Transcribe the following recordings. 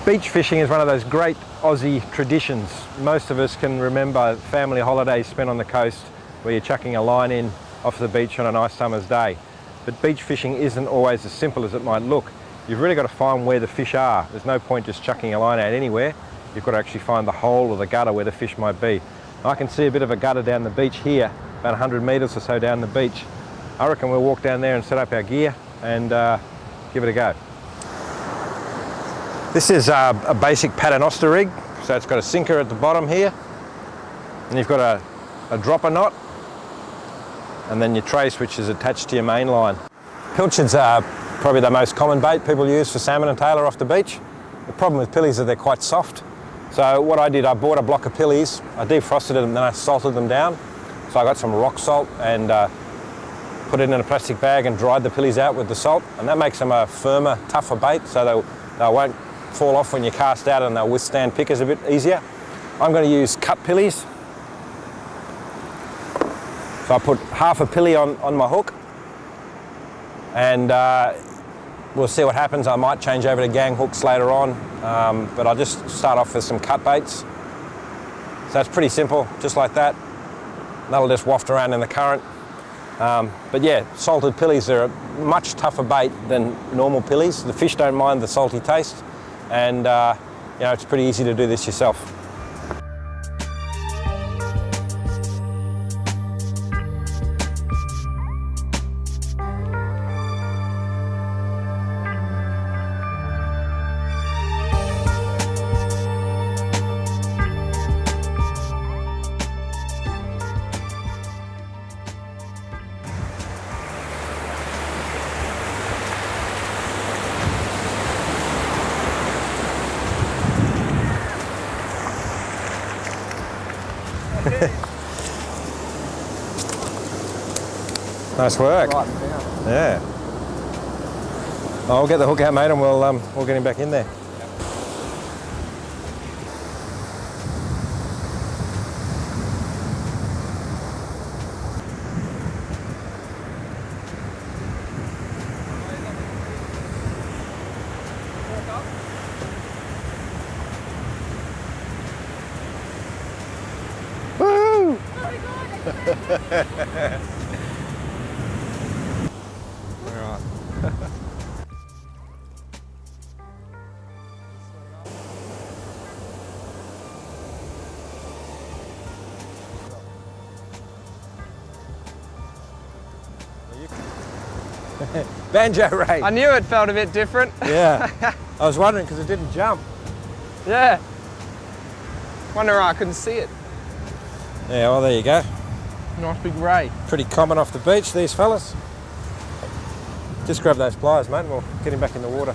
Beach fishing is one of those great Aussie traditions. Most of us can remember family holidays spent on the coast where you're chucking a line in off the beach on a nice summer's day. But beach fishing isn't always as simple as it might look. You've really got to find where the fish are. There's no point just chucking a line out anywhere. You've got to actually find the hole or the gutter where the fish might be. I can see a bit of a gutter down the beach here, about 100 metres or so down the beach. I reckon we'll walk down there and set up our gear and give it a go. This is a basic paternoster rig, so it's got a sinker at the bottom here, and you've got a dropper knot, and then your trace, which is attached to your main line. Pilchards are probably the most common bait people use for salmon and tailor off the beach. The problem with pillies is that they're quite soft. So what I did, I bought a block of pillies, I defrosted them, then I salted them down. So I got some rock salt and put it in a plastic bag and dried the pillies out with the salt, and that makes them a firmer, tougher bait, so they won't fall off when you cast out, and they'll withstand pickers a bit easier. I'm going to use cut pillies. So I put half a pilly on my hook, and we'll see what happens. I might change over to gang hooks later on, but I'll just start off with some cut baits. So that's pretty simple, just like that. That'll just waft around in the current. But yeah, salted pillies are a much tougher bait than normal pillies. The fish don't mind the salty taste, and you know, it's pretty easy to do this yourself. Nice work. Yeah. I'll get the hook out, mate, and we'll get him back in there. Woo! Banjo Ray. I knew it felt a bit different. Yeah. I was wondering because it didn't jump. Yeah. Wonder why I couldn't see it. Yeah, well, there you go. Nice big ray. Pretty common off the beach, these fellas. Just grab those pliers, mate, and we'll get him back in the water.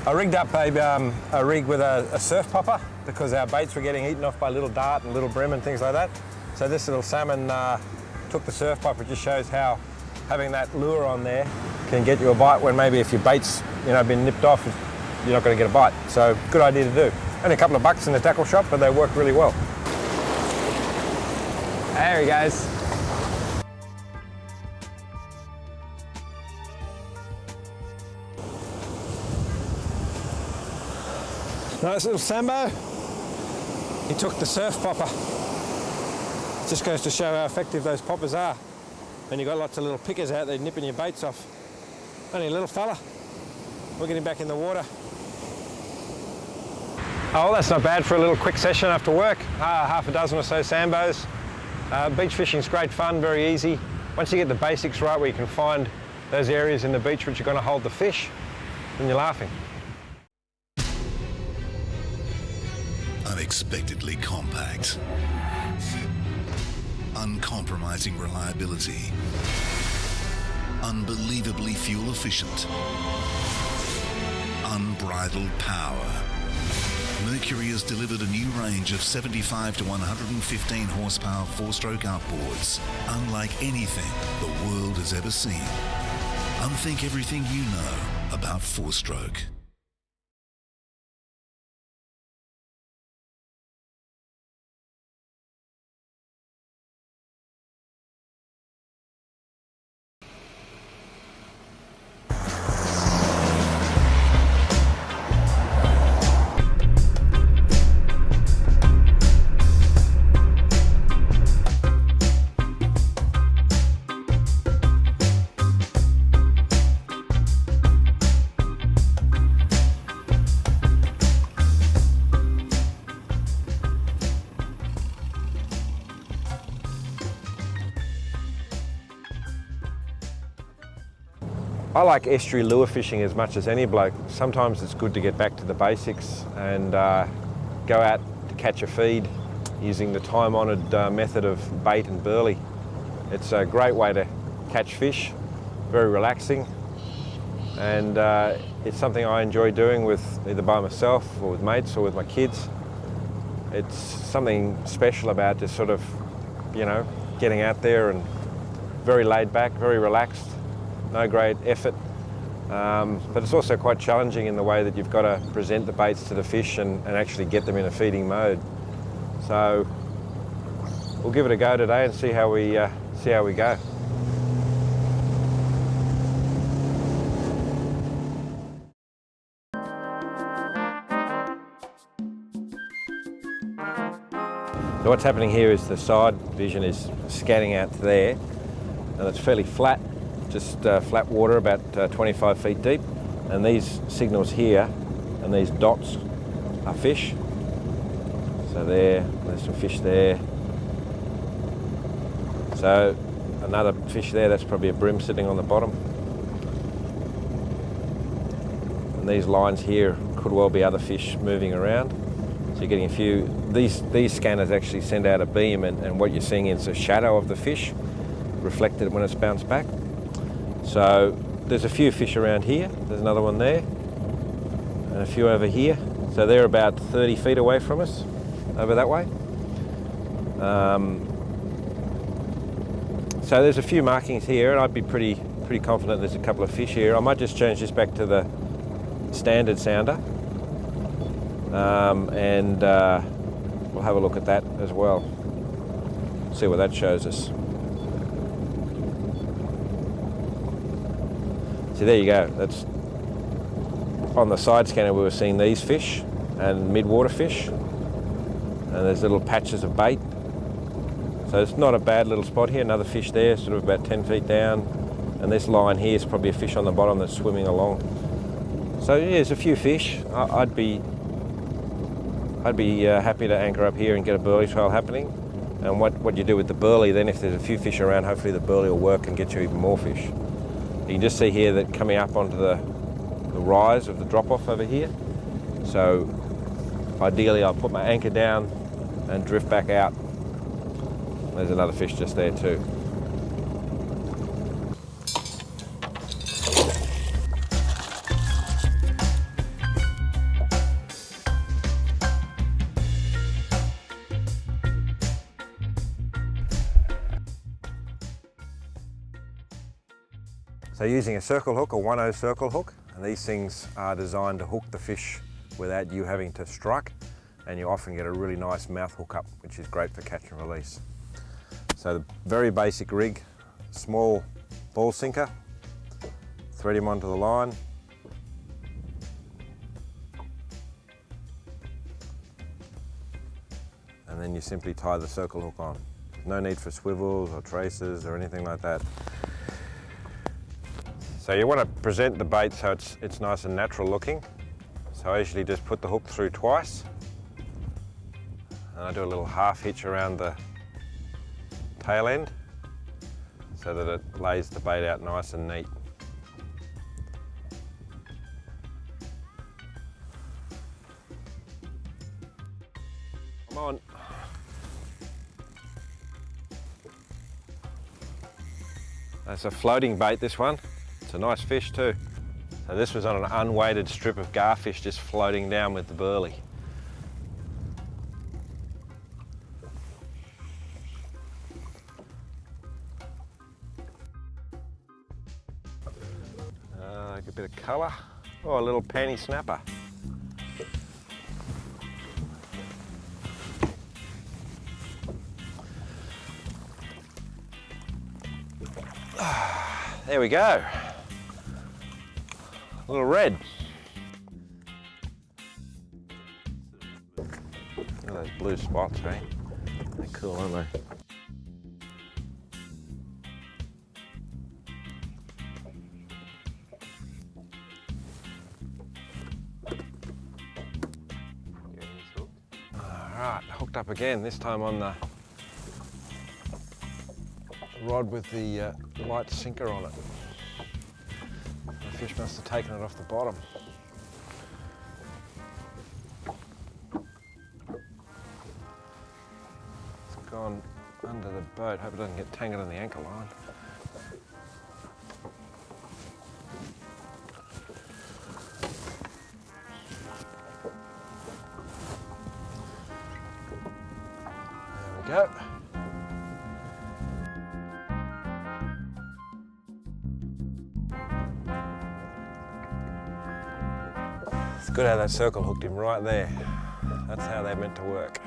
I rigged up a rig with a surf popper because our baits were getting eaten off by little dart and little bream and things like that. So this little salmon took the surf popper. It just shows how having that lure on there can get you a bite when maybe if your bait's been nipped off, you're not going to get a bite. So good idea to do. Only a couple of bucks in the tackle shop, but they work really well. There he goes. Nice little Sambo. He took the surf popper. Just goes to show how effective those poppers are. And you've got lots of little pickers out there nipping your baits off. Only a little fella. We'll get him back in the water. Oh, well, that's not bad for a little quick session after work. Half a dozen or so Sambos. Beach fishing's great fun, very easy. Once you get the basics right where you can find those areas in the beach which are going to hold the fish, then you're laughing. Unexpectedly compact, uncompromising reliability, unbelievably fuel efficient, unbridled power. Mercury has delivered a new range of 75 to 115 horsepower four-stroke outboards, unlike anything the world has ever seen. Unthink everything you know about four-stroke. I like estuary lure fishing as much as any bloke. Sometimes it's good to get back to the basics and go out to catch a feed using the time-honoured method of bait and burley. It's a great way to catch fish, very relaxing, and it's something I enjoy doing with either by myself or with mates or with my kids. It's something special about just sort of, you know, getting out there and very laid back, very relaxed. No great effort, but it's also quite challenging in the way that you've got to present the baits to the fish and actually get them in a feeding mode. So we'll give it a go today and see how we go. So what's happening here is the side vision is scanning out to there, and it's fairly flat. Just flat water, about 25 feet deep, and these signals here and these dots are fish. So there's some fish there. So another fish there, that's probably a bream sitting on the bottom. And these lines here could well be other fish moving around. So you're getting a few, these scanners actually send out a beam, and what you're seeing is a shadow of the fish reflected when it's bounced back. So there's a few fish around here. There's another one there and a few over here. So they're about 30 feet away from us, over that way. So there's a few markings here, and I'd be pretty confident there's a couple of fish here. I might just change this back to the standard sounder, and we'll have a look at that as well. See what that shows us. So there you go, that's on the side scanner we were seeing these fish and mid-water fish, and there's little patches of bait. So it's not a bad little spot here, another fish there, sort of about 10 feet down, and this line here is probably a fish on the bottom that's swimming along. So yeah, there's a few fish. I'd be happy to anchor up here and get a burley trail happening. And what you do with the burley then, if there's a few fish around, hopefully the burley will work and get you even more fish. You can just see here that coming up onto the rise of the drop-off over here. So ideally I'll put my anchor down and drift back out. There's another fish just there too. So using a circle hook, a 1/0 circle hook, and these things are designed to hook the fish without you having to strike, and you often get a really nice mouth hook up, which is great for catch and release. So the very basic rig, small ball sinker, thread him onto the line, and then you simply tie the circle hook on. No need for swivels or traces or anything like that. So you want to present the bait so it's nice and natural looking. So I usually just put the hook through twice, and I do a little half hitch around the tail end so that it lays the bait out nice and neat. Come on. That's a floating bait, this one. It's a nice fish too. So this was on an unweighted strip of garfish just floating down with the burley. bit of colour. Oh, a little panty snapper. There we go. A little red. Look at those blue spots, eh? They're cool, aren't they? Alright, hooked up again, this time on the rod with the light sinker on it. The fish must have taken it off the bottom. It's gone under the boat. Hope it doesn't get tangled in the anchor line. There we go. It's good how that circle hooked him right there. That's how they're meant to work.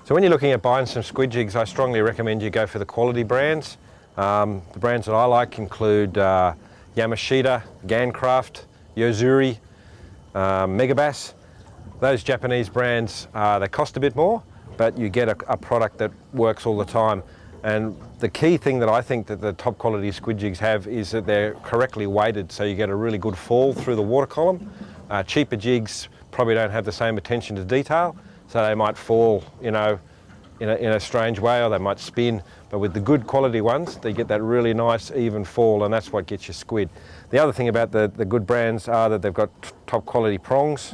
So when you're looking at buying some squid jigs, I strongly recommend you go for the quality brands. The brands that I like include Yamashita, Gancraft, Yozuri, Megabass. Those Japanese brands, they cost a bit more, but you get a product that works all the time. And the key thing that I think that the top quality squid jigs have is that they're correctly weighted, so you get a really good fall through the water column. Cheaper jigs probably don't have the same attention to detail, so they might fall, you know, in a strange way, or they might spin. But with the good quality ones, they get that really nice even fall, and that's what gets you squid. The other thing about the good brands are that they've got top quality prongs,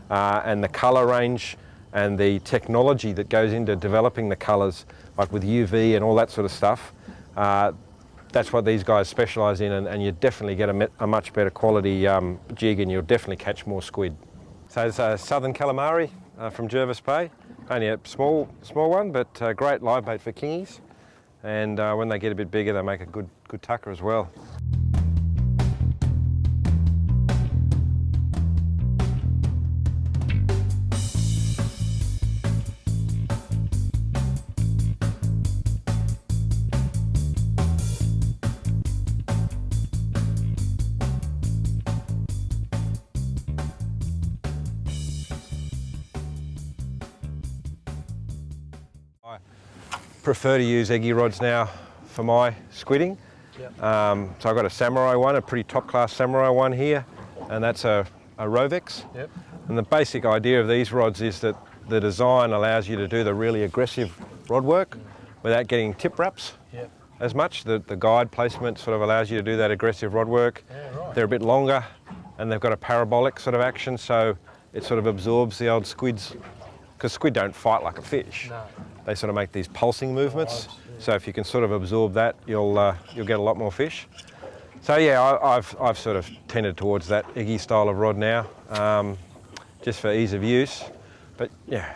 and the colour range and the technology that goes into developing the colours, like with UV and all that sort of stuff. That's what these guys specialise in, and you definitely get a much better quality jig, and you'll definitely catch more squid. So it's a southern calamari from Jervis Bay. Only a small one, but great live bait for kingies. And when they get a bit bigger, they make a good tucker as well. I prefer to use eggy rods now for my squidding. Yep. So I've got a samurai one, a pretty top class samurai one here, and that's a Rovex. Yep. And the basic idea of these rods is that the design allows you to do the really aggressive rod work without getting tip wraps as much. The guide placement sort of allows you to do that aggressive rod work. Yeah, right. They're a bit longer and they've got a parabolic sort of action, so it sort of absorbs the old squids, because squid don't fight like a fish. No. They sort of make these pulsing movements. So if you can sort of absorb that, you'll get a lot more fish. So yeah, I've sort of tended towards that eggy style of rod now, just for ease of use. But yeah,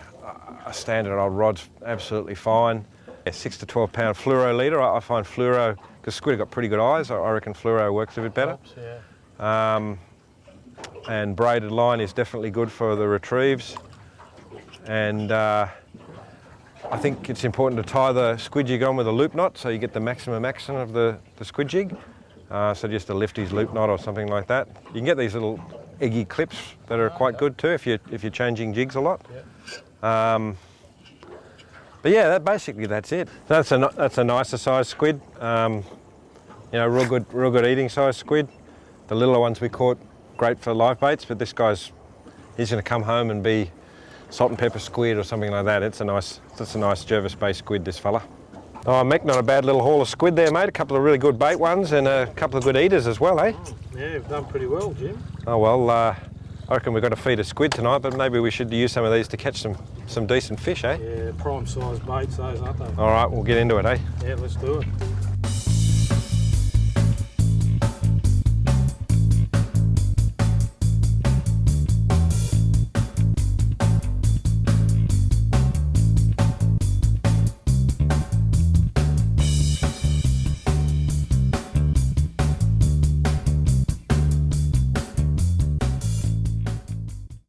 a standard old rod's absolutely fine. Yeah, 6 to 12 pound fluoro leader. I find fluoro, because squid have got pretty good eyes, I reckon fluoro works a bit better. Yeah. And braided line is definitely good for the retrieves. And I think it's important to tie the squid jig on with a loop knot so you get the maximum action of the squid jig. So just a Lifty's loop knot or something like that. You can get these little eggy clips that are quite good too if you're changing jigs a lot. Yeah. But yeah, basically that's it. That's a nicer size squid. You know, real good eating size squid. The littler ones we caught, great for live baits, but this he's going to come home and be salt and pepper squid or something like that. That's a nice Jervis Bay squid, this fella. Oh, Mick, not a bad little haul of squid there, mate. A couple of really good bait ones and a couple of good eaters as well, eh? Yeah, you've done pretty well, Jim. Oh well, I reckon we've got to feed a squid tonight, but maybe we should use some of these to catch some decent fish, eh? Yeah, prime size baits those, aren't they? All right, we'll get into it, eh? Yeah, let's do it.